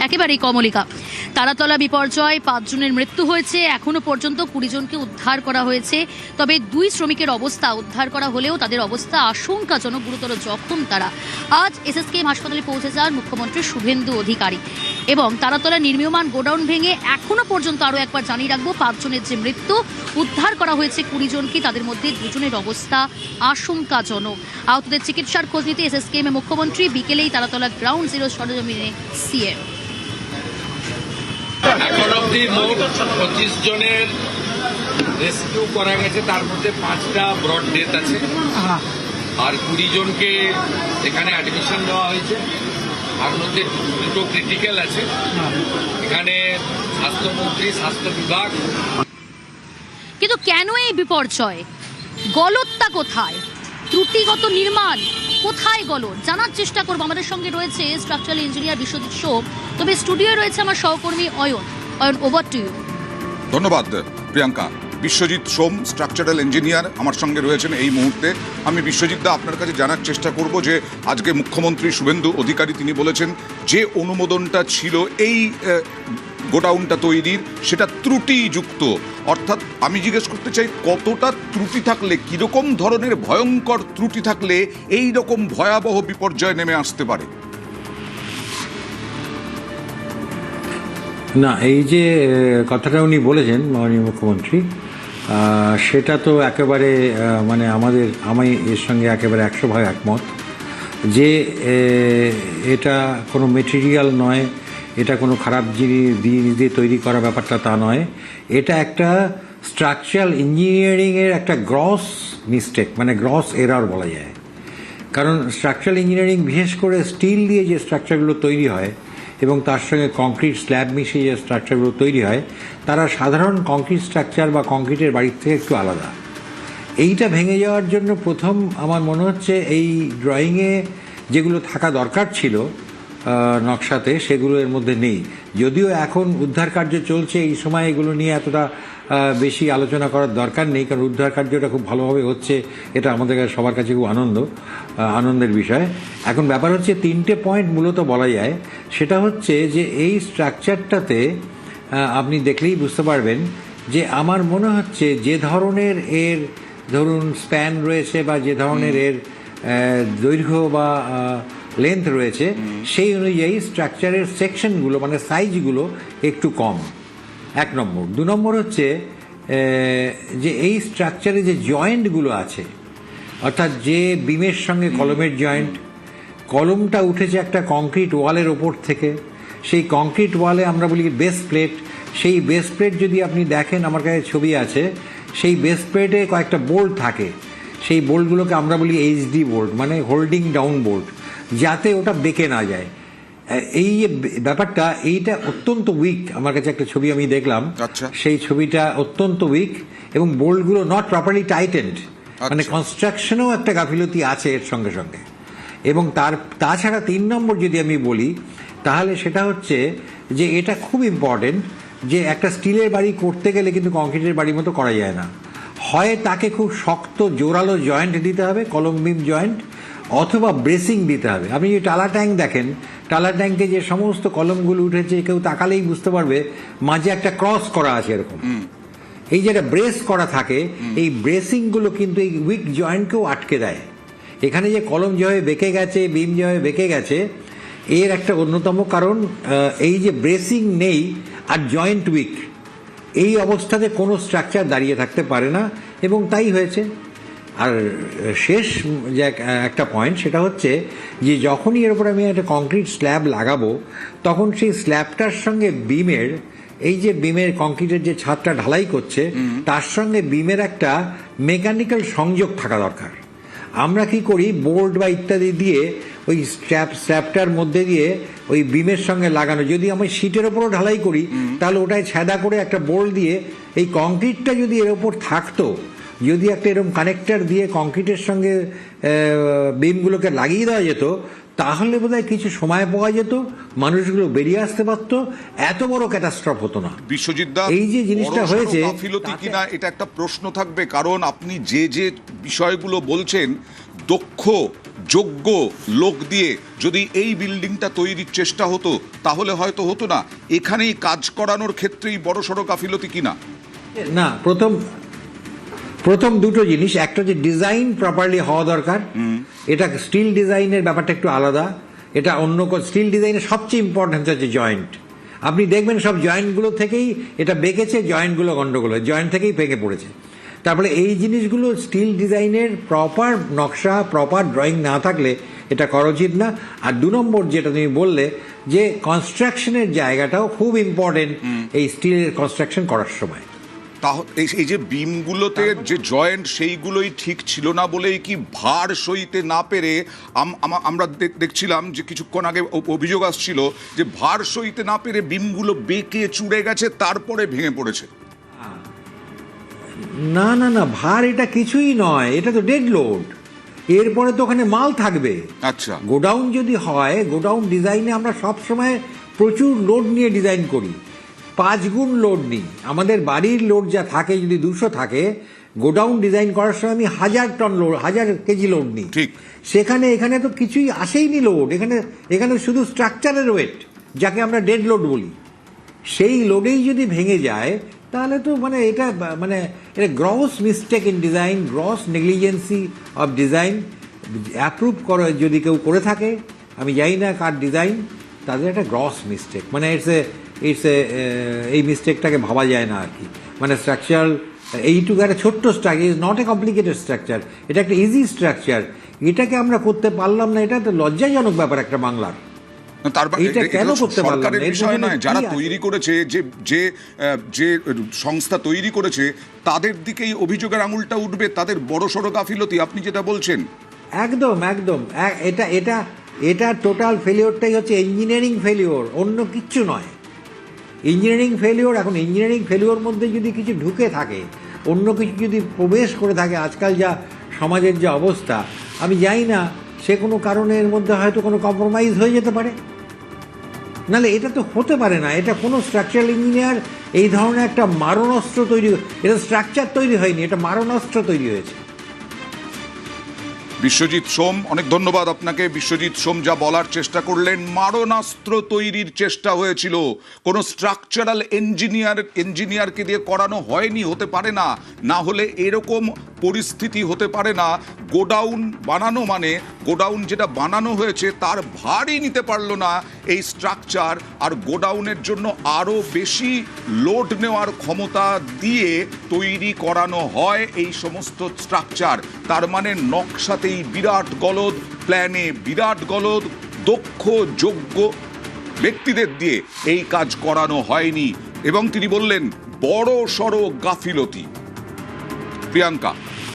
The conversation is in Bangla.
একেবারেই কমলিকা, তারাতলা বিপর্যয় 5 জনের মৃত্যু হয়েছে, এখনো পর্যন্ত 20 জনকে উদ্ধার করা হয়েছে। তবে 2 শ্রমিকের অবস্থা উদ্ধার করা হলেও তাদের অবস্থা আশঙ্কাজনক, গুরুতর জখম তারা। আজ এসএসকেএম হাসপাতালে পৌঁছে যান মুখ্যমন্ত্রী শুভেন্দু অধিকারী এবং তারাতলা নির্মীয়মান গোডাউন ভেঙে এখনো পর্যন্ত আরও একবার জানিয়ে রাখবো 5 জনের যে মৃত্যু, উদ্ধার করা হয়েছে 20 জনকে, তাদের মধ্যে 2 জনের অবস্থা আশঙ্কাজনক। আহতদের চিকিৎসার খোঁজ নিতে এসএসকেএম মুখ্যমন্ত্রী, বিকেলেই তারাতলা গ্রাউন্ড জিরো সরজমিনে সিএম। এখন অব্দি মোট 25 জনের রেস্কিউ করা গেছে, তার মধ্যে 5টা ব্রড ডেথ আছে আর 20 জনকে এখানে অ্যাডমিশন দেওয়া হয়েছে, তার মধ্যে 2টো ক্রিটিক্যাল আছে। এখানে স্বাস্থ্যমন্ত্রী, স্বাস্থ্য বিভাগ। কিন্তু কেন এই বিপর্যয়? গলতটা কোথায়? ত্রুটিগত নির্মাণ কোথায় গলদ? জানার চেষ্টা করবো। আমাদের সঙ্গে রয়েছে স্ট্রাকচারাল ইঞ্জিনিয়ার বিশ্বজিৎ সোম, তবে স্টুডিওয়ে রয়েছে আমার সহকর্মী অয়ন। Over to you. ধন্যবাদ প্রিয়াঙ্কা। বিশ্বজিৎ সোম স্ট্রাকচারাল ইঞ্জিনিয়ার আমার সঙ্গে রয়েছেন এই মুহূর্তে। আমি বিশ্বজিৎ দা আপনার কাছে জানার চেষ্টা করব যে আজকে মুখ্যমন্ত্রী শুভেন্দু অধিকারী তিনি বলেছেন যে অনুমোদনটা ছিল এই গোডাউনটা তৈরির সেটা ত্রুটিযুক্ত, অর্থাৎ আমি জিজ্ঞেস করতে চাই কতটা ত্রুটি থাকলে, কীরকম ধরনের ভয়ঙ্কর ত্রুটি থাকলে এই রকম ভয়াবহ বিপর্যয় নেমে আসতে পারে? না, এই যে কথাটা উনি বলেছেন মাননীয় মুখ্যমন্ত্রী, সেটা তো একেবারে মানে আমি এর সঙ্গে একেবারে 100% একমত যে এটা কোনো মেটেরিয়াল নয়, এটা কোনো খারাপ জিনিস দিয়ে তৈরি করা ব্যাপারটা তা নয়। এটা একটা স্ট্রাকচারাল ইঞ্জিনিয়ারিংয়ের একটা গ্রস মিস্টেক, মানে গ্রস এরর বলা যায়। কারণ স্ট্রাকচারাল ইঞ্জিনিয়ারিং বিশেষ করে স্টিল দিয়ে যে স্ট্রাকচারগুলো তৈরি হয় এবং তার সঙ্গে কংক্রিট স্ল্যাব মিশিয়ে যে স্ট্রাকচারগুলো তৈরি হয়, তারা সাধারণ কংক্রিট স্ট্রাকচার বা কংক্রিটের বাড়ির থেকে একটু আলাদা। এইটা ভেঙে যাওয়ার জন্য প্রথম আমার মনে হচ্ছে এই ড্রয়িংয়ে যেগুলো থাকা দরকার ছিল নকশাতে, সেগুলো এর মধ্যে নেই। যদিও এখন উদ্ধার কার্য চলছে, এই সময় এগুলো নিয়ে এতটা বেশি আলোচনা করার দরকার নেই, কারণ উদ্ধার কার্যটা খুব ভালোভাবে হচ্ছে, এটা আমাদের সবার কাছে খুব আনন্দের বিষয়। এখন ব্যাপার হচ্ছে 3টে পয়েন্ট মূলত বলা যায়। সেটা হচ্ছে যে এই স্ট্রাকচারটাতে আপনি দেখলেই বুঝতে পারবেন যে আমার মনে হচ্ছে যে ধরনের এর ধরুন স্প্যান রয়েছে বা যে ধরনের এর দৈর্ঘ্য বা লেন্থ রয়েছে, সেই অনুযায়ী স্ট্রাকচারের সেকশনগুলো মানে সাইজগুলো একটু কম, 1 নম্বর। 2 নম্বর হচ্ছে যে এই স্ট্রাকচারে যে জয়েন্টগুলো আছে, অর্থাৎ যে বিমের সঙ্গে কলমের জয়েন্ট, কলমটা উঠেছে একটা কংক্রিট ওয়ালের ওপর থেকে, সেই কংক্রিট ওয়ালে আমরা বলি বেস প্লেট, সেই বেস প্লেট যদি আপনি দেখেন, আমার কাছে ছবি আছে, সেই বেস প্লেটে কয়েকটা বোল্ট থাকে, সেই বোল্টগুলোকে আমরা বলি এইচডি বোল্ট, মানে হোল্ডিং ডাউন বোল্ট, যাতে ওটা বেঁকে না যায়। এই যে ব্যাপারটা, এইটা অত্যন্ত উইক। আমার কাছে একটা ছবি আমি দেখলাম, সেই ছবিটা অত্যন্ত উইক এবং বোল্টগুলো নট প্রপারলি টাইটেন্ড, মানে কনস্ট্রাকশনেও একটা গাফিলতি আছে এর সঙ্গে সঙ্গে। এবং তাছাড়া 3 নম্বর যদি আমি বলি, তাহলে সেটা হচ্ছে যে এটা খুব ইম্পর্টেন্ট যে একটা স্টিলের বাড়ি করতে গেলে কিন্তু কংক্রিটের বাড়ির মতো করা যায় না। হয় তাকে খুব শক্ত জোরালো জয়েন্ট দিতে হবে, কলম বিম জয়েন্ট, অথবা ব্রেসিং দিতে হবে। আপনি যে টালা ট্যাঙ্ক দেখেন, টালা ট্যাঙ্কে যে সমস্ত কলমগুলো উঠেছে, কেউ তাকালেই বুঝতে পারবে মাঝে একটা ক্রস করা আছে এরকম। এই যে একটা ব্রেস করা থাকে, এই ব্রেসিংগুলো কিন্তু এই উইক জয়েন্টকেও আটকে দেয়। এখানে যে কলম যেভাবে বেঁকে গেছে, বিম যেভাবে বেঁকে গেছে, এর একটা অন্যতম কারণ এই যে ব্রেসিং নেই আর জয়েন্ট উইক, এই অবস্থাতে কোনো স্ট্রাকচার দাঁড়িয়ে থাকতে পারে না, এবং তাই হয়েছে। আর শেষ যে একটা পয়েন্ট, সেটা হচ্ছে যে যখনই এর উপর আমি একটা কংক্রিট স্ল্যাব লাগাবো, তখন সেই স্ল্যাবটার সঙ্গে বিমের, এই যে বিমের কংক্রিটের যে ছাদটা ঢালাই করছে, তার সঙ্গে বিমের একটা মেকানিক্যাল সংযোগ থাকা দরকার। আমরা কি করি, বোল্ট বা ইত্যাদি দিয়ে ওই স্ল্যাবটার মধ্যে দিয়ে ওই বিমের সঙ্গে লাগানো, যদি আমি শীটের ওপরও ঢালাই করি, তাহলে ওটায় ছ্যাদা করে একটা বোল্ট দিয়ে এই কংক্রিটটা যদি এর ওপর থাকতো, যদি একটা এরকম কানেক্টর দিয়ে কংক্রিটের সঙ্গে বিমগুলোকে লাগিয়ে দেওয়া যেত, তাহলে বোধহয় কিছু সময় পাওয়া যেত, মানুষগুলো বেরিয়ে আসতে পারত, এত বড় ক্যাটাস্ট্রফ হতো না। বিশ্বজিৎ দা, এই যে জিনিসটা হয়েছে, গাফিলতি কিনা এটা একটা প্রশ্ন থাকবে, কারণ আপনি যে যে বিষয়গুলো বলছেন, দক্ষ যোগ্য লোক দিয়ে যদি এই বিল্ডিংটা তৈরির চেষ্টা হতো তাহলে হয়তো হতো না। এখানেই কাজ করানোর ক্ষেত্রেই বড়সড় গাফিলতি কিনা? না, প্রথম দুটো জিনিস, একটা যে ডিজাইন প্রপারলি হওয়া দরকার, এটা স্টিল ডিজাইনের ব্যাপারটা একটু আলাদা। এটা অন্য স্টিল ডিজাইনের সবচেয়ে ইম্পর্টেন্ট হচ্ছে জয়েন্ট। আপনি দেখবেন সব জয়েন্টগুলো থেকেই এটা বেঁকেছে, জয়েন্টগুলো গন্ডগোল, জয়েন্ট থেকেই ভেঙে পড়েছে। তারপরে এই জিনিসগুলো স্টিল ডিজাইনের প্রপার নকশা, প্রপার ড্রয়িং না থাকলে এটা করা উচিত না। আর 2 নম্বর যেটা তুমি বললে যে কনস্ট্রাকশনের জায়গাটাও খুব ইম্পর্টেন্ট এই স্টিলের কনস্ট্রাকশন করার সময়। এই যে বিমগুলোতে যে জয়েন্ট সেইগুলোই ঠিক ছিল না বলেই কি ভার সইতে না পেরে আমরা দেখছিলাম যে কিছুক্ষণ আগে অভিযোগ আসছিল যে ভার সইতে না পেরে বিমগুলো বেঁকে চুড়ে গেছে, তারপরে ভেঙে পড়েছে। না না না, ভার এটা কিছুই নয়, এটা তো ডেড লোড। এরপরে তো ওখানে মাল থাকবে। আচ্ছা, গোডাউন যদি হয়, গোডাউন ডিজাইনে আমরা সব সময় প্রচুর লোড নিয়ে ডিজাইন করি, 5 গুণ লোড নিই। আমাদের বাড়ির লোড যা থাকে, যদি 200 থাকে, গোডাউন ডিজাইন করার সময় আমি 1000 টন লোড, 1000 কেজি লোড নিই। ঠিক। এখানে তো কিছুই আসেইনি লোড, এখানে শুধু স্ট্রাকচারের ওয়েট, যাকে আমরা ডেড লোড বলি। সেই লোডেই যদি ভেঙে যায় তাহলে তো এটা gross mistake in design, gross negligence of design. Approve করে যদি কেউ করে থাকে, আমি জানি না কার ডিজাইন, তাদের একটা গ্রস মিস্টেক, এই মিস্টেকটাকে ভাবা যায় না আর কি। স্ট্রাকচারাল এইটুকু একটা ছোট্ট structure, is not a complicated structure, এটা একটা ইজি স্ট্রাকচার। এটাকে আমরা করতে পারলাম না, এটা তো লজ্জাজনক ব্যাপার একটা বাংলার। সরকারের বিষয় নয়, যারা তৈরি করেছে, যে সংস্থা তৈরি করেছে, তাদের দিকেই অভিযোগের আঙুলটা উঠবে, তাদের বড়সড় গাফিলতি আপনি যেটা বলছেন। একদম একদম, এটা টোটাল ফেলিওরটাই হচ্ছে ইঞ্জিনিয়ারিং ফেলিওর, অন্য কিচ্ছু নয়। Engineering failure. এখন ইঞ্জিনিয়ারিং ফেলিওর মধ্যে যদি কিছু ঢুকে থাকে, অন্য কিছু যদি প্রবেশ করে থাকে, আজকাল যা সমাজের যে অবস্থা, আমি জানি না, সে কোনো কারণে এর মধ্যে হয়তো কোনো কম্প্রোমাইজ হয়ে যেতে পারে। নাহলে এটা তো হতে পারে না। এটা কোনো স্ট্রাকচারাল ইঞ্জিনিয়ার এই ধরনের একটা মারণাস্ত্র তৈরি, এটা স্ট্রাকচার তৈরি হয়নি, এটা মারণাস্ত্র তৈরি হয়েছে। বিশ্বজিৎ সোম, অনেক ধন্যবাদ আপনাকে। বিশ্বজিৎ সোম যা বলার চেষ্টা করলেন, মারণাস্ত্র তৈরির চেষ্টা হয়েছিল, কোনো স্ট্রাকচারাল ইঞ্জিনিয়ারকে দিয়ে করানো হয়নি, হতে পারে না, না হলে এরকম পরিস্থিতি হতে পারে না। গোডাউন বানানো গোডাউন যেটা বানানো হয়েছে তার ভারই নিতে পারলো না এই স্ট্রাকচার, আর গোডাউনের জন্য আরও বেশি লোড নেওয়ার ক্ষমতা দিয়ে তৈরি করানো হয় এই সমস্ত স্ট্রাকচার। তার নকশাতেই বিরাট গলদ, প্ল্যানে বিরাট গলদ, দক্ষ যোগ্য ব্যক্তিদের দিয়ে এই কাজ করানো হয়নি। এবং তিনি বললেন বড় সড় গাফিলতি। প্রিয়াঙ্কা।